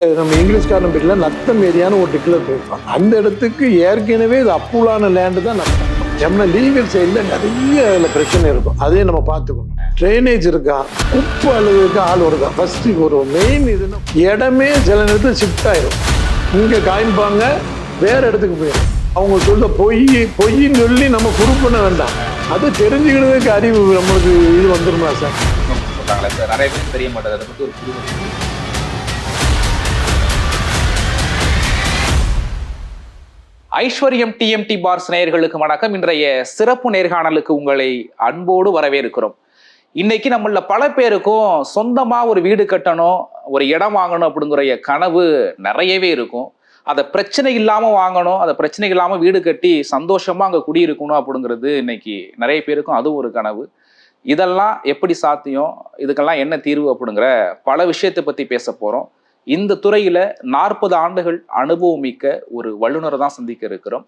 நம்ம இங்கிலீஷ்காரன் பேர்ல நத்தம் ஏரியான்னு ஒரு டிக்ளேர் பண்ணியிருப்பாங்க. அந்த இடத்துக்கு ஏற்கனவே இது அப்ரூவலான லேண்டு தான் நத்தம். நம்ம லீகல் சைடில் நிறைய அதில் பிரச்சனை இருக்கும். அதையும் நம்ம பார்த்துக்கணும். ட்ரைனேஜ் இருக்கா, குப்பை அளவுக்கு ஆள் வருதா, ஃபர்ஸ்ட் ஒரு மெயின் இதுன்னு இடமே சில நேரத்தில் ஷிஃப்ட் ஆயிரும். இங்கே காய்ப்பாங்க, வேற இடத்துக்கு போயிடும். அவங்க சொல்ல பொய்ன்னு சொல்லி நம்ம ப்ரூவ் பண்ண வேண்டாம். அது தெரிஞ்சுக்கிறதுக்கு அறிவு நம்மளுக்கு இது வந்துருமா சார்? நிறைய பேர் தெரிய மாட்டேது. அதை பற்றி ஒரு ஐஸ்வர்யம் டிஎம்டி பார்ஸ் நேயர்களுக்கு வணக்கம். இன்றைய சிறப்பு நேர்காணலுக்கு உங்களை அன்போடு வரவேற்கிறோம். இன்னைக்கு நம்மள பல பேருக்கும் சொந்தமா ஒரு வீடு கட்டணும், ஒரு இடம் வாங்கணும் அப்படிங்கிற கனவு நிறையவே இருக்கும். அதை பிரச்சனை இல்லாம வாங்கணும், அதை பிரச்சனை இல்லாம வீடு கட்டி சந்தோஷமா அங்க குடியிருக்கணும் அப்படிங்கிறது இன்னைக்கு நிறைய பேருக்கும் அது ஒரு கனவு. இதெல்லாம் எப்படி சாத்தியம், இதுக்கெல்லாம் என்ன தீர்வு அப்படிங்கிற பல விஷயத்தை பத்தி பேச போறோம். இந்த துறையில 40 ஆண்டுகள் அனுபவம் மிக்க ஒரு வல்லுநரை தான் சந்திக்க இருக்கிறோம்.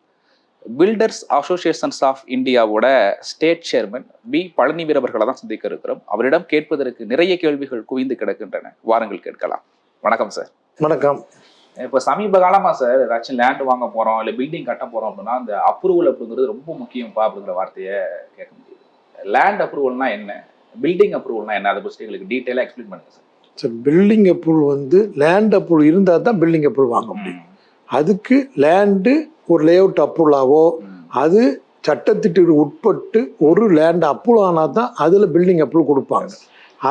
பில்டர்ஸ் அசோசியேஷன்ஸ் ஆஃப் இந்தியாவோட ஸ்டேட் சேர்மன் பி பழனிவீர் அவர்களை தான் சந்திக்க இருக்கிறோம். அவரிடம் கேட்பதற்கு நிறைய கேள்விகள் குவிந்து கிடக்கின்றன. வாருங்கள் கேட்கலாம். வணக்கம் சார். வணக்கம். இப்போ சமீப காலமா சார் ஏதாச்சும் லேண்ட் வாங்க போறோம் இல்லை பில்டிங் கட்ட போறோம் அப்படின்னா அந்த அப்ரூவல் அப்படிங்கிறது ரொம்ப முக்கியம்ப்பா அப்படிங்கிற வார்த்தையை கேட்க முடியுது. லேண்ட் அப்ரூவல்னா என்ன, பில்டிங் அப்ரூவல்னா என்ன, அதை பற்றி எங்களுக்கு டீட்டெயிலாக எக்ஸ்பிளைன் பண்ணுங்க sir. Sir, building approval land approval இருந்தால் தான் பில்டிங் அப்ரூவல் வாங்க முடியும். அதுக்கு லேண்டு ஒரு லேஅவுட் அப்ரூவலாவோ, அது சட்டத்திற்கு உட்பட்டு ஒரு லேண்ட் அப்ரூவல் ஆனால் தான் அதில் பில்டிங் அப்ரூவல் கொடுப்பாங்க.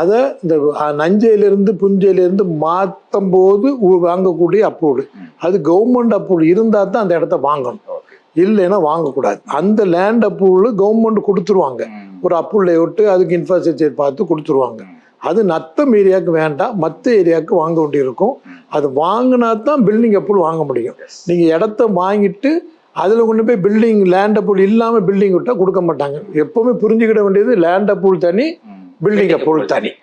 அதை இந்த நஞ்சையிலேருந்து புஞ்சையிலேருந்து மாற்றும் போது வாங்கக்கூடிய அப்ரூவல், அது கவர்மெண்ட் அப்ரூவல் இருந்தால் தான் அந்த இடத்த வாங்கணும், இல்லைன்னா வாங்கக்கூடாது. அந்த லேண்ட் அப்ரூவல் கவர்மெண்ட் கொடுத்துருவாங்க, ஒரு அப்ரூவல் லேஅவுட்டு அதுக்கு இன்ஃப்ராஸ்ட்ரக்சர் பார்த்து கொடுத்துருவாங்க. அது நத்தம் ஏரியாவுக்கு வேண்டாம், மற்ற ஏரியாவுக்கு வாங்க வேண்டியிருக்கும். அது வாங்கினா தான் பில்டிங் அப்ரூவல் வாங்க முடியும். நீங்கள் இடத்த வாங்கிட்டு அதில் கொண்டு போய் பில்டிங் லேண்ட் அப்ரூவல் இல்லாமல் பில்டிங் விட்டால் கொடுக்க மாட்டாங்க. எப்போவுமே புரிஞ்சுக்கிட வேண்டியது லேண்ட் அப்ரூவல் தனி, பில்டிங் அப்ரூவல் தனி.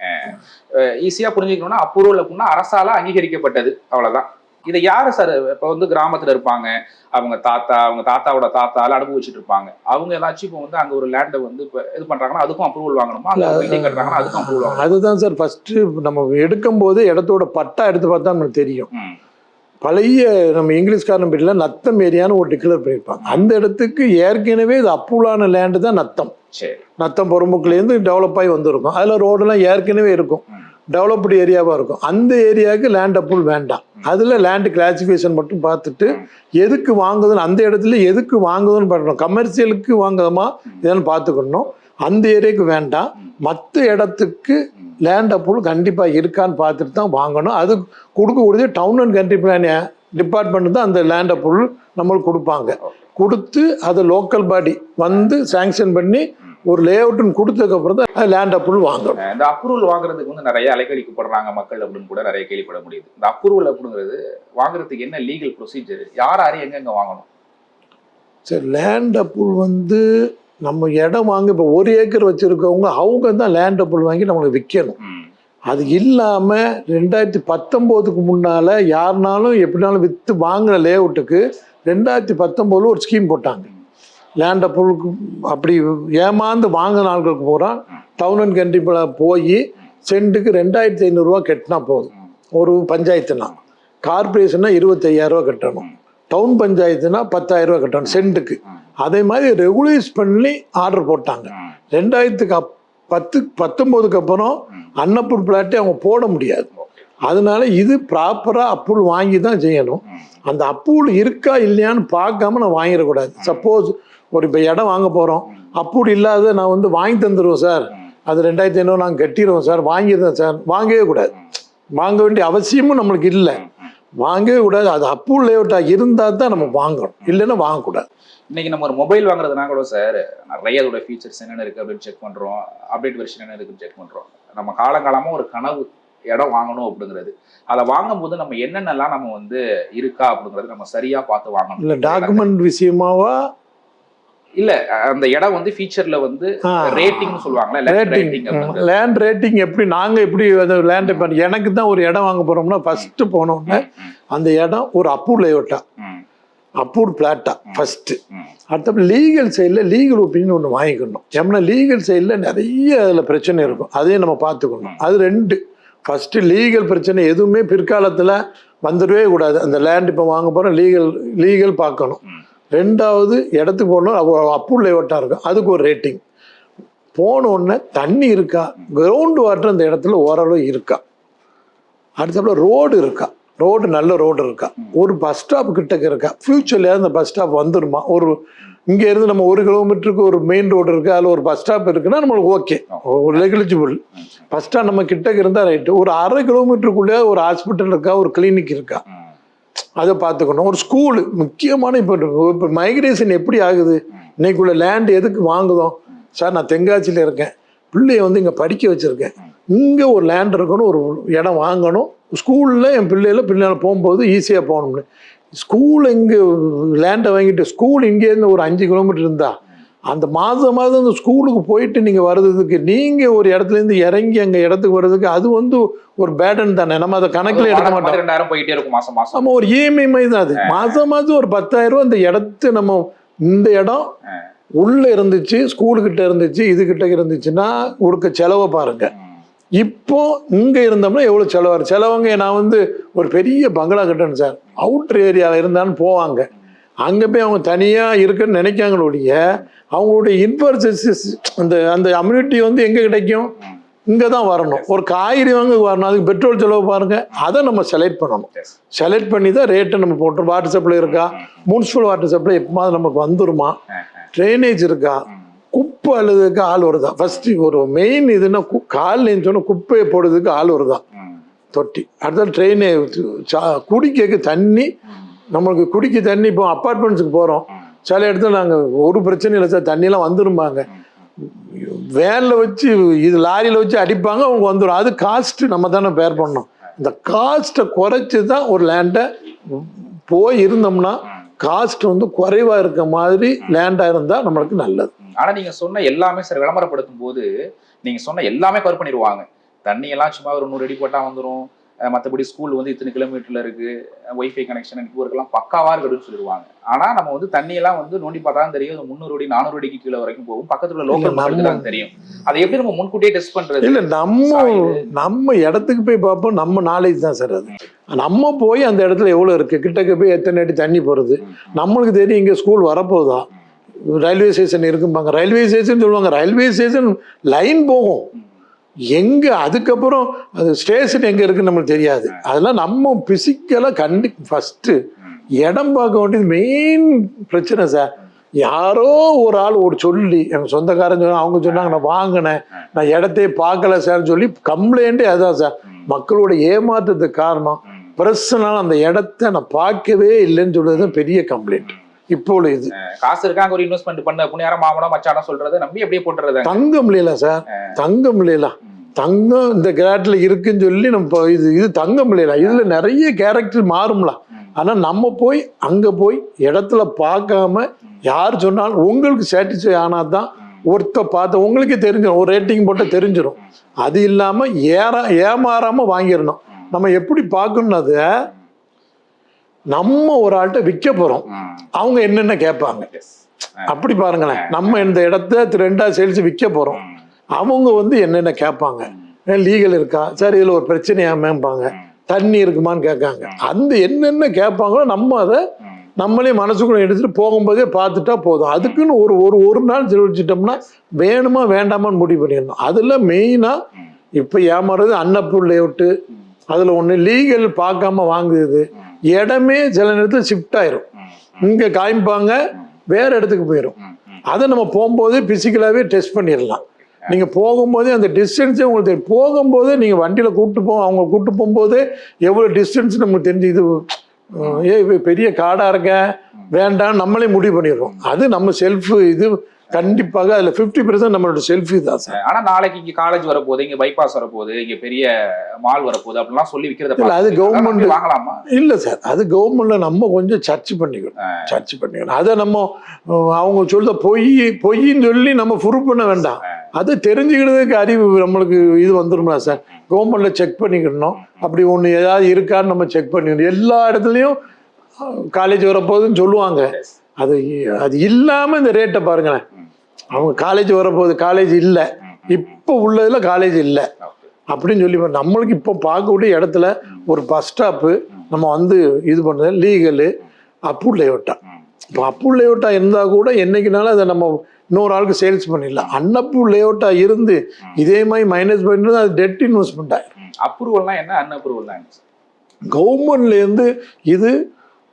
ஈஸியாக புரிஞ்சுக்கணும்னா அப்ரூவல் அப்படின்னா அரசால அங்கீகரிக்கப்பட்டது, அவ்வளோதான். இதை யாரு சார் இப்போ கிராமத்துல இருப்பாங்க, அவங்க தாத்தாவோட தாத்தால அனுபவிச்சுட்டு இருப்பாங்க. அவங்க ஏதாச்சும் இப்போ அங்க ஒரு லேண்டை இப்போ இது பண்றாங்கன்னா அதுக்கும் அப்ரூவல் வாங்கணுமா, பில்டிங் கட்டுறாங்கன்னா அதுக்கும் அப்ரூவல் வாங்கணும்? அதுதான் சார் ஃபர்ஸ்ட் நம்ம எடுக்கும் போது இடத்தோட பட்டா எடுத்து பார்த்தா நமக்கு தெரியும். பழைய நம்ம இங்கிலீஷ்காரன் பேர்ல நத்தம் ஏரியான்னு ஒரு டிக்ளேர் பண்ணியிருப்பாங்க. அந்த இடத்துக்கு ஏற்கனவே இது அப்ரூவலான லேண்டு தான் நத்தம். நத்தம் பொறுமுக்குலேருந்து டெவலப் ஆகி வந்துருக்கும். அதில் ரோடெல்லாம் ஏற்கனவே இருக்கும், டெவலப்டு ஏரியாவாக இருக்கும். அந்த ஏரியாவுக்கு லேண்ட் அப்ரூவல் வேண்டாம். அதில் லேண்டு கிளாசிஃபிகேஷன் மட்டும் பார்த்துட்டு எதுக்கு வாங்குதுன்னு, அந்த இடத்துல எதுக்கு வாங்குதுன்னு பார்க்கணும். கமர்ஷியலுக்கு வாங்குதமா இதன்னு பார்த்துக்கணும். அந்த ஏரியாவுக்கு வேண்டாம். மற்ற இடத்துக்கு லேண்ட் அப்ரூவல் கண்டிப்பாக இருக்கான்னு பார்த்துட்டு தான் வாங்கணும். அது கொடுக்கக்கூடியது town and country plan department தான் அந்த லேண்ட் அப்ரூவல் நம்மளுக்கு கொடுப்பாங்க. கொடுத்து அதை லோக்கல் பாடி சாங்ஷன் பண்ணி ஒரு லேஅவுட்னு கொடுத்ததுக்கப்புறம் தான் லேண்ட் அப்ரூவல் வாங்கணும். இந்த அப்ரூவல் வாங்குறதுக்கு நிறைய அலைக்கழிக்கப்படுறாங்க மக்கள் அப்படின்னு கூட நிறைய கேள்விப்பட முடியுது. இந்த அப்ரூவல் அப்படிங்கிறது வாங்குறதுக்கு என்ன லீகல் ப்ரொசீஜர், யார் எங்கெங்க வாங்கணும்? சரி, லேண்ட் அப்ரூவல் நம்ம இடம் வாங்க இப்போ 1 ஏக்கர் வச்சுருக்கவங்க அவங்க தான் லேண்ட் அப்ரூவல் வாங்கி நம்மளுக்கு விற்கணும். அது இல்லாமல் 2019க்கு முன்னால் யாருனாலும் எப்படினாலும் விற்று வாங்கின லேஅவுட்டுக்கு 2019 ஒரு ஸ்கீம் போட்டாங்க. லேண்ட் அப்ரூவலுக்கு அப்படி ஏமாந்து வாங்கின ஆட்களுக்கு பூரா டவுன் அண்ட் கண்ட்ரி போய் சென்ட்டுக்கு 2500 ரூபா கட்டினா போதும். ஒரு பஞ்சாயத்துனா, கார்பரேஷன்னா 25,000 ரூபா கட்டணும், டவுன் பஞ்சாயத்துனா 10,000 ரூபா கட்டணும் சென்ட்டுக்கு. அதே மாதிரி ரெகுலைஸ் பண்ணி ஆர்டர் போட்டாங்க. 2019க்கு அப்புறம் அன்அப்ரூவ் பிளாட்டே அவங்க போட முடியாது. அதனால இது ப்ராப்பராக அப்ரூவல் வாங்கி தான் செய்யணும். அந்த அப்ரூவல் இருக்கா இல்லையான்னு பார்க்காம நான் வாங்கிடக்கூடாது. சப்போஸ் இப்போ இடம் வாங்க போகிறோம், அப்ரூவல் இல்லாத நான் வாங்கி தந்துடுவோம் சார், அது 2500 நாங்கள் கட்டிடுவோம் சார், வாங்கிடுறோம் சார், வாங்கவே கூடாது. வாங்க வேண்டிய அவசியமும் நம்மளுக்கு இல்லை, வாங்கவே கூடாது. அது அப்ரூவல் லேஅவுட்டாக இருந்தால் தான் நம்ம வாங்கணும், இல்லைன்னா வாங்கக்கூடாது. இன்னைக்கு நம்ம ஒரு மொபைல் வாங்குறதுனா கூட சார் நிறைய அதோட ஃபீச்சர்ஸ் என்னென்ன இருக்குது அப்படின்னு செக் பண்ணுறோம், அப்டேட் வெர்ஷன் என்ன இருக்குன்னு செக் பண்ணுறோம். நம்ம காலங்காலமாக ஒரு கனவு இடம் வாங்கணும் அப்படிங்கிறது, அதை வாங்கும்போது நம்ம என்னென்னலாம் நம்ம இருக்கா அப்படிங்கிறது நம்ம சரியாக பார்த்து வாங்கணும். இல்லை டாக்குமெண்ட் விஷயமாவா, இல்ல அந்த இடம் ஃபீச்சர்ல ரேட்டிங்னு சொல்லுவாங்களா, லேண்ட் ரேட்டிங் எப்படி நாங்க எப்படி லேண்ட் எனக்கு தான் ஒரு இடம் வாங்க போறோம்னா ஃபர்ஸ்ட் போனோம்னா அந்த இடம் ஒரு அப்ரூவ் லேஅவுட்டா, அப்ரூவ் பிளாட்டா ஃபர்ஸ்ட். அடுத்த லீகல் சைடில் லீகல் ஒப்பீனியன் ஒன்று வாங்கிக்கணும். ஏன்னா லீகல் சைடில் நிறைய அதில் பிரச்சனை இருக்கும், அதையும் நம்ம பார்த்துக்கணும். அது 2 ஃபஸ்ட்டு லீகல் பிரச்சனை எதுவுமே பிற்காலத்தில் வந்துடவே கூடாது. அந்த லேண்ட் இப்போ வாங்க போகிறோம், லீகல் பார்க்கணும். ரெண்டாவது இடத்துக்கு போகணும், அப்புள் லேவட்டாக இருக்கும், அதுக்கு ஒரு ரேட்டிங். போனோடனே தண்ணி இருக்கா, கிரவுண்ட் வாட்டர் அந்த இடத்துல ஓரளவு இருக்கா, அடுத்தப்பல ரோடு இருக்கா, நல்ல ரோடு இருக்கா, ஒரு பஸ் ஸ்டாப் கிட்டக்க இருக்கா, ஃப்யூச்சர்ல அந்த பஸ் ஸ்டாப் வந்துடுமா, ஒரு இங்கே இருந்து நம்ம 1 கிலோமீட்டருக்கு ஒரு மெயின் ரோடு இருக்குது, அதில் ஒரு பஸ் ஸ்டாப் இருக்குன்னா நம்மளுக்கு ஓகே, ஒரு நெகிழிஜிபிள். பஸ் ஸ்டாப் நம்ம கிட்டக்க இருந்தால் ரைட்டு. ஒரு 1/2 கிலோமீட்டருக்குள்ளே ஒரு ஹாஸ்பிட்டல் இருக்கா, ஒரு கிளினிக் இருக்கா, அதை பார்த்துக்கணும். ஒரு ஸ்கூலு முக்கியமான இப்போ மைக்ரேஷன் எப்படி ஆகுது, இன்னைக்குள்ள லேண்ட் எதுக்கு வாங்குதோம் சார், நான் தென்காசியில் இருக்கேன், பிள்ளைய வந்து இங்கே படிக்க வச்சுருக்கேன், இங்கே ஒரு லேண்ட் இருக்கணும், ஒரு இடம் வாங்கணும், ஸ்கூலில் என் பிள்ளைகள் போகும்போது ஈஸியாக போகணும்னு. ஸ்கூல் இங்கே லேண்டை வாங்கிட்டு ஸ்கூல் இங்கேருந்து ஒரு 5 கிலோமீட்டர் இருந்தால் அந்த மாதம் அந்த ஸ்கூலுக்கு போயிட்டு நீங்கள் வர்றதுக்கு, நீங்கள் ஒரு இடத்துலேருந்து இறங்கி அங்கே இடத்துக்கு வர்றதுக்கு அது வந்து ஒரு பேடன் தானே. நம்ம அதை கணக்கில் எடுக்க மாட்டோம். 2000 போயிட்டே இருக்கும் மாதம். நம்ம ஒரு இஎம்ஐ மாதிரி தான் அது. மாதம் ஒரு 10,000 அந்த இடத்து நம்ம இந்த இடம் உள்ளே இருந்துச்சு, ஸ்கூலுக்கிட்ட இருந்துச்சு, இதுகிட்ட இருந்துச்சுன்னா ஒரு செலவை பாருங்க. இப்போ இங்கே இருந்தோம்னா எவ்வளோ செலவாரு. செலவங்க நான் வந்து ஒரு பெரிய பங்களா கட்டணும் சார், அவுட்ரு ஏரியாவில் இருந்தான்னு போவாங்க, அங்கே போய் அவங்க தனியாக இருக்குன்னு நினைக்காங்களோடைய அவங்களுடைய இன்ஃப்ராஸ்ட்ரக்சர்ஸ் அந்த அம்யூனிட்டி வந்து எங்கே கிடைக்கும், இங்கே தான் வரணும். ஒரு காய்கறி வாங்க வரணும், அதுக்கு பெட்ரோல் செலவு பாருங்கள், அதை நம்ம செலக்ட் பண்ணணும். செலக்ட் பண்ணி தான் ரேட்டை நம்ம போட்டுரும். வாட்டர் சப்ளை இருக்கா, முனிசிபல் வாட்டர் சப்ளை எப்போது நமக்கு வந்துருமா, ட்ரைனேஜ் இருக்கா, குப்பை அழுதுக்கு ஆள் வருதா. ஃபர்ஸ்ட் ஒரு மெயின் இதுன்னா கால் சொன்ன குப்பையை போடுறதுக்கு ஆள் வருதா, தொட்டி. அடுத்த ட்ரெயினு குடிக்க தண்ணி, நம்மளுக்கு குடிக்க தண்ணி. இப்போ அப்பார்ட்மெண்ட்ஸுக்கு போகிறோம், சில இடத்துல நாங்கள் ஒரு பிரச்சனை இல்லை சார், தண்ணியெலாம் வந்துரும்பாங்க, வேனில் வச்சு இது லாரியில் வச்சு அடிப்பாங்க, அவங்க வந்துடும். அது காஸ்ட்டு நம்ம தானே பேர் பண்ணோம். இந்த காஸ்ட்டை குறைச்சி தான் ஒரு லேண்டை போய் இருந்தோம்னா காஸ்ட் வந்து குறைவாக இருக்க மாதிரி லேண்டாக இருந்தால் நம்மளுக்கு நல்லது. ஆனால் நீங்கள் சொன்ன எல்லாமே சார் விளம்பரப்படுத்தும் போது நீங்கள் சொன்ன எல்லாமே கவர் பண்ணிடுவாங்க. தண்ணியெல்லாம் சும்மா ஒரு 100 அடி போட்டால் வந்துடும், மற்றபடி ஸ்கூல் வந்து இத்தனை கிலோமீட்டரில் இருக்குது, ஒய்ஃபை கனெக்ஷன் நெட்வொர்க்லாம் பக்காவாக இருக்குன்னு சொல்லிடுவாங்க. ஆனால் நம்ம வந்து தண்ணியெல்லாம் வந்து நோண்டி பார்த்தா தான் தெரியும், 300 அடி 400 அடிக்கு கீழே வரைக்கும் போகும், பக்கத்தில் உள்ள லோக்கல் மக்களுக்கு தெரியும். அதை எப்படி நம்ம முன்கூட்டியே டெஸ்ட் பண்ணுறது? இல்லை, நம்ம இடத்துக்கு போய் பார்ப்போம், நம்ம நாலேஜ் தான் சார் அது. நம்ம போய் அந்த இடத்துல எவ்வளோ இருக்குது, கிட்டக்க போய் எத்தனை அடி தண்ணி போகிறது நம்மளுக்கு தெரியும். இங்கே ஸ்கூல் வரப்போகுதா, ரயில்வே ஸ்டேஷன் இருக்கும்பாங்க, ரயில்வே ஸ்டேஷன் சொல்லுவாங்க, ரயில்வே ஸ்டேஷன் லைன் போகும் எங்கே, அதுக்கப்புறம் அது ஸ்டேஷன் எங்கே இருக்குன்னு நம்மளுக்கு தெரியாது. அதெல்லாம் நம்ம பிசிக்கலாக ஃபஸ்ட்டு இடம் பார்க்க வேண்டியது மெயின் பிரச்சனை சார். யாரோ ஒரு ஆள் சொல்லி எங்கள் சொந்தக்காரன் சொன்ன, அவங்க சொன்னாங்க நான் வாங்கினேன், நான் இடத்தையே பார்க்கல சார்னு சொல்லி கம்ப்ளைண்ட்டே அதுதான் சார். மக்களோட ஏமாற்றத்துக்கு காரணம் பர்சனலாக அந்த இடத்த நான் பார்க்கவே இல்லைன்னு சொல்றது தான் பெரிய கம்ப்ளைண்ட். இப்போ இது காசு இருக்காங்க, ஒரு இன்வெஸ்ட்மெண்ட் பண்ண புண்ணியாரம் மாமனோ மச்சானோ சொல்றது நம்பி அப்படியே போட்டுறது. தங்கம் இல்லையா சார், தங்கம் இல்லையா, தங்கம் இந்த கேரக்டர்ல இருக்குன்னு சொல்லி நம்ம இது தங்கம் இல்லையா, இதுல நிறைய கேரக்டர் மாறும்ல. ஆனா நம்ம போய் அங்க போய் இடத்துல பார்க்காம யார் சொன்னாலும் உங்களுக்கு சாட்டிஸ்ஃபை ஆனாதான் ஒருத்தர் பார்த்து உங்களுக்கே தெரிஞ்சிடும், ஒரு ரேட்டிங் போட்டு தெரிஞ்சிடும். அது இல்லாம ஏமாறாம வாங்கிடணும். நம்ம எப்படி பார்க்கணும், அது நம்ம ஒரு ஆள்கிட்ட விற்க போறோம், அவங்க என்னென்ன கேட்பாங்க அப்படி பாருங்களேன். நம்ம இந்த இடத்த 2 சேல்ஸ் விற்க போறோம், அவங்க வந்து என்னென்ன கேட்பாங்க, லீகல் இருக்கா சார், இதுல ஒரு பிரச்சனையா மேம்பாங்க, தண்ணி இருக்குமான்னு கேட்காங்க. அந்த என்னென்ன கேட்பாங்களோ நம்ம அதை நம்மளே மனசுக்குள்ள எடுத்துட்டு போகும்போதே பார்த்துட்டா போதும். அதுக்குன்னு ஒரு நாள் செலவழிச்சிட்டோம்னா வேணுமா வேண்டாமான்னு முடிவு பண்ணிடணும். அதுல மெயினா இப்ப ஏமாறுறது அன்னப்பூர் லேஅவுட்டு, அதுல ஒண்ணு லீகல் பார்க்காம வாங்குது, இடமே சில நேரத்தில் ஷிஃப்ட் ஆயிரும், இங்க காமிப்பாங்க வேற இடத்துக்கு போயிடும். அதை நம்ம போகும்போதே பிசிக்கலாவே டெஸ்ட் பண்ணிடலாம். நீங்க போகும்போதே அந்த டிஸ்டன்ஸே உங்களுக்கு தெரியும், போகும்போதே நீங்க வண்டியில அவங்க கூப்பிட்டு போகும்போதே எவ்வளவு டிஸ்டன்ஸ் நமக்கு தெரிஞ்சு, இது பெரிய காடா இருக்க வேண்டாம் நம்மளே முடிவு பண்ணிடுறோம். அது நம்ம செல்ஃப் இது கண்டிப்பாக அதுல 50% நம்மளோட செல்ஃபி தான் சார். ஆனா நாளைக்கு இங்க காலேஜ் வரப்போகுது, இங்க பைபாஸ் வரப்போகுது, இங்க பெரிய மால் வரப்போகுது அப்படிலாம் சொல்லி விற்கிறத இல்ல, அது கவர்மெண்ட் வாங்கலாமா? இல்ல சார், அது கவர்மெண்ட்ல நம்ம கொஞ்சம் சர்ச் பண்ணிக்கணும். அதை நம்ம அவங்க சொல்ல பொய்ன்னு சொல்லி நம்ம ப்ரூவ் பண்ண வேண்டாம். அதை தெரிஞ்சுக்கிறதுக்கு அறிவு நம்மளுக்கு இது வந்துருமா சார், கவர்மெண்ட்ல செக் பண்ணிக்கணும். அப்படி ஒண்ணு ஏதாவது இருக்கான்னு நம்ம செக் பண்ணிக்கணும். எல்லா இடத்துலயும் காலேஜ் வரப்போகுதுன்னு சொல்லுவாங்க, அது இல்லாம இந்த ரேட்டை பாருங்களேன். அவங்க காலேஜ் வரப்போகுது, காலேஜ் இல்லை, இப்போ உள்ளதுல காலேஜ் இல்லை, அப்படின்னு சொல்லி நம்மளுக்கு இப்போ பார்க்கக்கூடிய இடத்துல ஒரு பஸ் ஸ்டாப்பு நம்ம வந்து இது பண்ணது லீகலு அப்ரூவ் லேஅவுட்டா. இப்போ அப்ரூவ் லேஅவுட்டா இருந்தால் கூட என்னைக்குனாலும் அதை நம்ம இன்னொரு ஆளுக்கு சேல்ஸ் பண்ணிடலாம். அன்அப்ரூவ் லேஅவுட்டா இருந்து இதே மாதிரி மைனஸ் பண்ணிட்டு அது டெட் இன்வெஸ்ட்மெண்ட் ஆயிடும். அப்ரூவல்னா என்ன, அன்அப்ரூவல்னா என்ன? கவர்மெண்ட்லேருந்து இது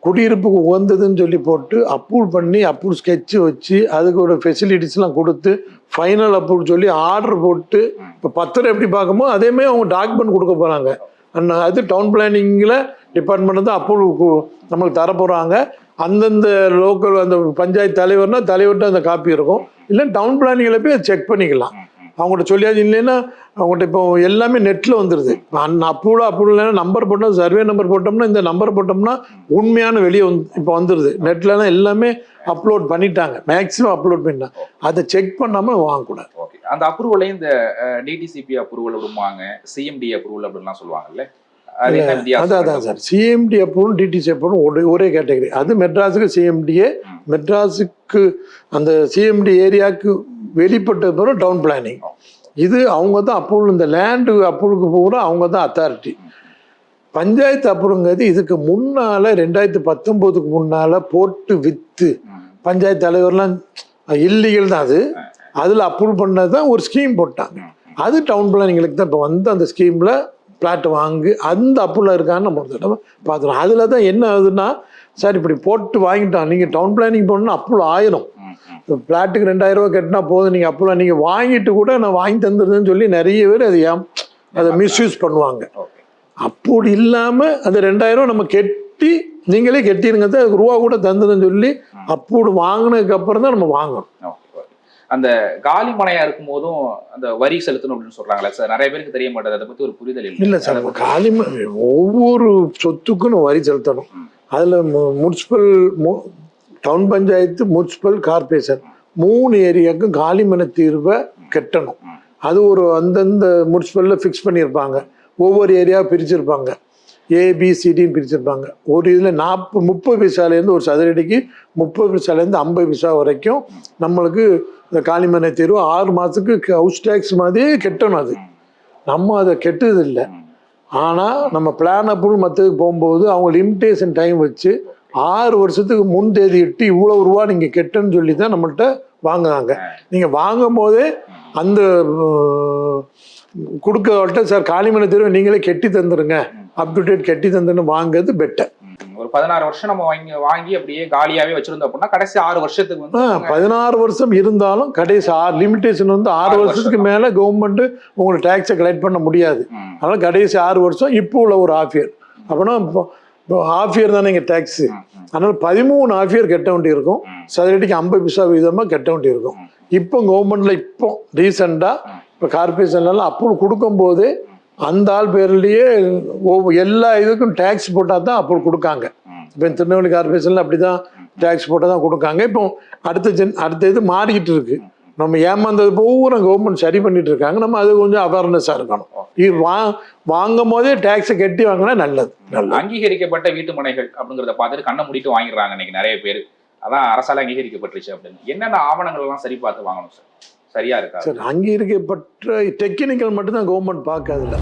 குடியிருப்புக்கு உகந்ததுன்னு சொல்லி போட்டு அப்ரூவ் பண்ணி அப்ரூவ் ஸ்கெட்சு வச்சு அதுக்கு ஒரு ஃபெசிலிட்டிஸ்லாம் கொடுத்து ஃபைனல் அப்ரூவ் சொல்லி ஆர்டர் போட்டு இப்போ பத்திரம் எப்படி பார்க்குமோ அதேமாதிரி அவங்க டாக்குமெண்ட் கொடுக்க போகிறாங்க. அது டவுன் பிளானிங்கில் டிபார்ட்மெண்ட் தான் அப்ரூவ் நம்மளுக்கு தர போகிறாங்க. அந்தந்த லோக்கல் அந்த பஞ்சாயத்து தலைவர்னா தலைவர்கிட்ட அந்த காப்பி இருக்கும். இல்லை டவுன் பிளானிங்கில் போய் அதை செக் பண்ணிக்கலாம். அவங்கள்ட்ட சொல்லியாச்சு. இல்லைன்னா அவங்கள்ட்ட இப்போ எல்லாமே நெட்டில் வந்துடுது. அப்ரூவ் இல்லைன்னா நம்பர் போட்டோம், சர்வே நம்பர் போட்டோம்னா இந்த நம்பர் போட்டோம்னா உண்மையான வெளியே இப்போ வந்துடுது. நெட்லலாம் எல்லாமே அப்லோட் பண்ணிட்டாங்க, மேக்ஸிமம் அப்லோட் பண்ணிட்டாங்க. அதை செக் பண்ணாமல் வாங்கக்கூடாது. ஓகே, அந்த அப்ரூவலையும் இந்த டிடிசிபி அப்ரூவல் விடுவாங்க, சிஎம்டி அப்ரூவல் அப்படின்லாம் சொல்லுவாங்கல்ல, அதான் sir CMD approval DTC approval ஒரே கேட்டகரி. அது மெட்ராஸுக்கு சிஎம்டிஏ, மெட்ராஸுக்கு அந்த சிஎம்டி ஏரியாவுக்கு வெளிப்பட்ட பிறகு டவுன் பிளானிங். இது அவங்க தான் அப்ரூவல், இந்த லேண்டு அப்ரூவலுக்கு பூரா அவங்க தான் அத்தாரிட்டி. பஞ்சாயத்து அப்ரூவல்ங்கிறது இதுக்கு முன்னால் 2019க்கு முன்னால் போட்டு விற்று பஞ்சாயத்து தலைவர்லாம் இல்லீகல் தான். அதில் அப்ரூவல் பண்ணது தான் ஒரு ஸ்கீம் போட்டாங்க. அது டவுன் பிளானிங்களுக்கு தான் இப்போ வந்து அந்த ஸ்கீமில் பிளாட் வாங்கி அந்த அப்ரூவல் இருக்கான்னு நம்ம ஒரு தடவை பார்த்துருவோம். அதில் தான் என்ன ஆகுதுன்னா, சார் இப்படி போட்டு வாங்கிட்டோம், நீங்கள் டவுன் பிளானிங் போடணும்னா அப்ரூவல் ஆயிரும். பிளாட்டுக்கு 2000 ரூபா கட்டினா போதும், நீங்கள் அப்ரூவல் நீங்கள் வாங்கிட்டு கூட நான் வாங்கி தந்துடுறேன்னு சொல்லி நிறைய பேர் அதை மிஸ்யூஸ் பண்ணுவாங்க. அப்படி இல்லாமல் அந்த 2000 நம்ம கெட்டி நீங்களே கெட்டிருங்க, அதுக்கு ரூபா கூட தந்துடுன்னு சொல்லி அப்போது வாங்கினதுக்கு அப்புறம் தான் நம்ம வாங்கணும். அந்த காலி மனையா இருக்கும் போதும் அந்த வரி செலுத்தணும் அப்படின்னு சொல்றாங்களே சார், நிறைய பேருக்கு தெரிய மாட்டேது. அதை பத்தி ஒரு புரிதல் இல்லை சார். காலி ஒவ்வொரு சொத்துக்கும் வரி செலுத்தணும். அதில் municipal, town panchayat, municipal corporation 3 ஏரியாவுக்கும் காலிமனை தீர்வை கட்டணும். அது ஒரு அந்தந்த முனிசிபலில் ஃபிக்ஸ் பண்ணியிருப்பாங்க. ஒவ்வொரு ஏரியாவை பிரிச்சிருப்பாங்க, ஏபிசிடின்னு பிரிச்சிருப்பாங்க. ஒரு இதில் 30 பைசாலேருந்து ஒரு சதுரடிக்கு 30 பைசாலேருந்து 50 பைசா வரைக்கும் நம்மளுக்கு இந்த காலிமனை தீர்வு 6 மாதத்துக்கு ஹவுஸ் டேக்ஸ் மாதிரியே கட்டணும். அது நம்ம அதை கெட்டது இல்லை. ஆனால் நம்ம பிளான் அப்ரூவல் மற்றதுக்கு போகும்போது அவங்க லிமிட்டேஷன் டைம் வச்சு 6 வருஷத்துக்கு முன் தேதி இட்டு இவ்வளோ ரூபா நீங்கள் கெட்டுன்னு சொல்லி தான் நம்மள்கிட்ட வாங்குறாங்க. நீங்கள் வாங்கும் போதே அந்த கொடுக்கவள்கிட்ட சார் காலிமனை தீர்வு நீங்களே கெட்டி தந்துடுங்க, அப் டு டேட் கெட்டி தந்துன்னு வாங்குறது பெட்டர். ஒரு 16 வருஷம் நம்ம வாங்கி அப்படியே காலியாவே வச்சிருந்தோம் அப்படின்னா கடைசி 6 வருஷத்துக்கு வந்து 16 வருஷம் இருந்தாலும் கடைசி லிமிட்டேஷன் வந்து 6 வருஷத்துக்கு மேல கவர்மெண்ட் உங்களுக்கு டேக்ஸை கலெக்ட் பண்ண முடியாது. அதனால கடைசி 6 வருஷம் இப்போ உள்ள ஒரு ஹாஃப் இயர். அப்படின்னா இப்போ ஹாஃப் இயர் தானே இங்கே டேக்ஸு. அதனால 13 ஹாஃப் இயர் கட்ட வேண்டி இருக்கும். சதுரடிக்கு 50 பைசா வீதமாக கட்ட வேண்டி இருக்கும். இப்போ கவர்மெண்ட்ல இப்போ ரீசெண்டாக இப்போ கார்பரேஷன்லாம் அப்ரூவல் கொடுக்கும்போது அந்த ஆள் பேர்லேயே எல்லா இதுக்கும் டேக்ஸ் போட்டால் தான் அப்ரூவல் கொடுக்காங்க. இப்போ திருநெல்வேலி கார்பரேஷனில் அப்படி தான் டேக்ஸ் போட்டால் தான் கொடுக்காங்க. இப்போ அடுத்த இது மாறிக்கிட்டு இருக்கு. நம்ம ஏமாந்தது பூரா கவர்மெண்ட் சரி பண்ணிட்டு இருக்காங்க. நம்ம அது கொஞ்சம் அவேர்னஸாக இருக்கணும். இது வாங்கும் போதே டேக்ஸை கட்டி வாங்கினா நல்லது. அங்கீகரிக்கப்பட்ட வீட்டு மனைகள் அப்படிங்கிறத பார்த்துட்டு கண்ணை மூடிட்டு வாங்கிடுறாங்க இன்னைக்கு நிறைய பேர். அதான் அரசால் அங்கீகரிக்கப்பட்டுருச்சு அப்படின்னு. என்னென்ன ஆவணங்கள் எல்லாம் சரி பார்த்து வாங்கணும் சார்? சரியா இருக்கா சார்? அங்கீகரிக்கப்பட்ட டெக்னிக்கல் மட்டும்தான் கவர்மெண்ட் பார்க்காதுல்ல.